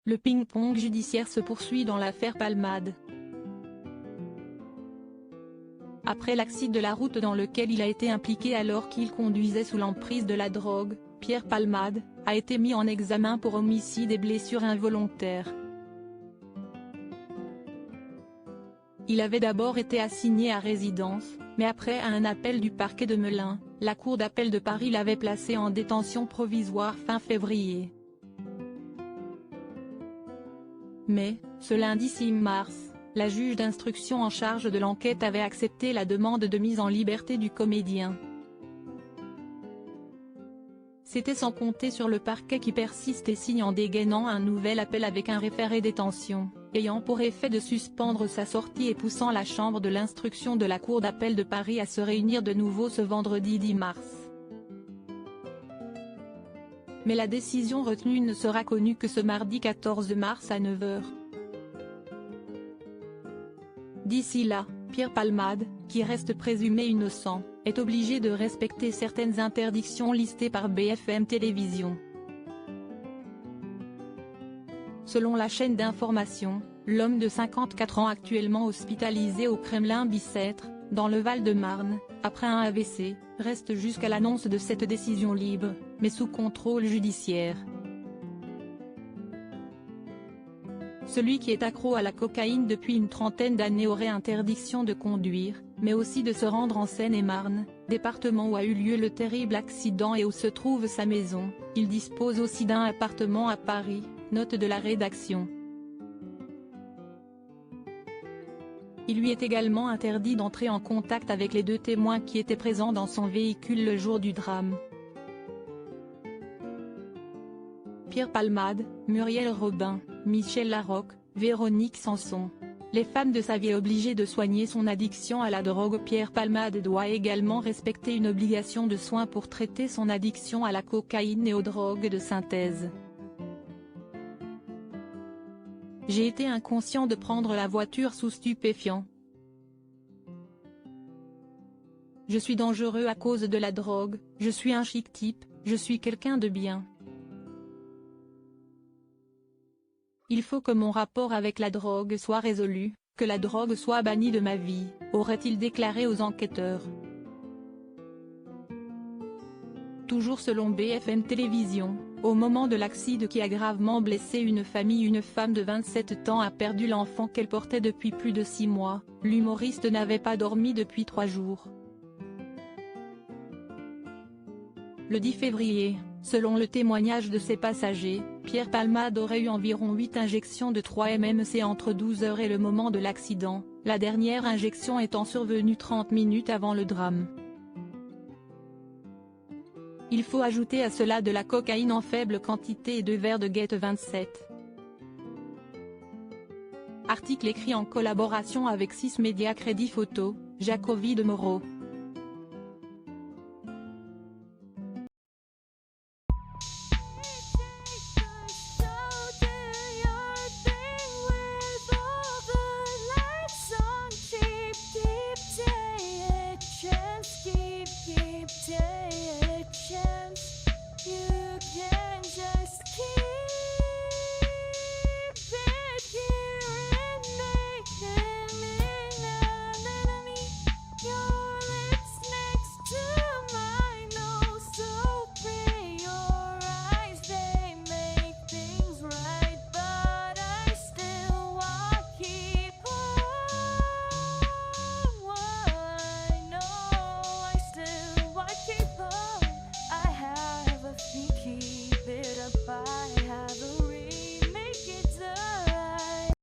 Le ping-pong judiciaire se poursuit dans l'affaire Palmade. Après l'accident de la route dans lequel il a été impliqué alors qu'il conduisait sous l'emprise de la drogue, Pierre Palmade a été mis en examen pour homicide et blessures involontaires. Il avait d'abord été assigné à résidence, mais après un appel du parquet de Melun, la cour d'appel de Paris l'avait placé en détention provisoire fin février. Mais, ce lundi 6 mars, la juge d'instruction en charge de l'enquête avait accepté la demande de mise en liberté du comédien. C'était sans compter sur le parquet qui persiste et signe en dégainant un nouvel appel avec un référé détention, ayant pour effet de suspendre sa sortie et poussant la chambre de l'instruction de la cour d'appel de Paris à se réunir de nouveau ce vendredi 10 mars. Mais la décision retenue ne sera connue que ce mardi 14 mars à 9 h. D'ici là, Pierre Palmade, qui reste présumé innocent, est obligé de respecter certaines interdictions listées par BFM Télévision. Selon la chaîne d'information, l'homme de 54 ans actuellement hospitalisé au Kremlin-Bicêtre, dans le Val-de-Marne, après un AVC, reste jusqu'à l'annonce de cette décision libre, mais sous contrôle judiciaire. Celui qui est accro à la cocaïne depuis une trentaine d'années aurait interdiction de conduire, mais aussi de se rendre en Seine-et-Marne, département où a eu lieu le terrible accident et où se trouve sa maison. Il dispose aussi d'un appartement à Paris, note de la rédaction. Il lui est également interdit d'entrer en contact avec les deux témoins qui étaient présents dans son véhicule le jour du drame. Pierre Palmade, Muriel Robin, Michel Larocque, Véronique Sanson. Les femmes de sa vie obligées de soigner son addiction à la drogue. Pierre Palmade doit également respecter une obligation de soins pour traiter son addiction à la cocaïne et aux drogues de synthèse. J'ai été inconscient de prendre la voiture sous stupéfiants. Je suis dangereux à cause de la drogue, je suis un chic type, je suis quelqu'un de bien. Il faut que mon rapport avec la drogue soit résolu, que la drogue soit bannie de ma vie, aurait-il déclaré aux enquêteurs. Toujours selon BFM Télévision, au moment de l'accident qui a gravement blessé une famille, une femme de 27 ans a perdu l'enfant qu'elle portait depuis plus de 6 mois, l'humoriste n'avait pas dormi depuis 3 jours. Le 10 février, selon le témoignage de ses passagers, Pierre Palmade aurait eu environ 8 injections de 3 mmC entre 12 h et le moment de l'accident, la dernière injection étant survenue 30 minutes avant le drame. Il faut ajouter à cela de la cocaïne en faible quantité et 2 verres de Get 27. Article écrit en collaboration avec 6 médias. Crédit photo, Jacovi de Moreau.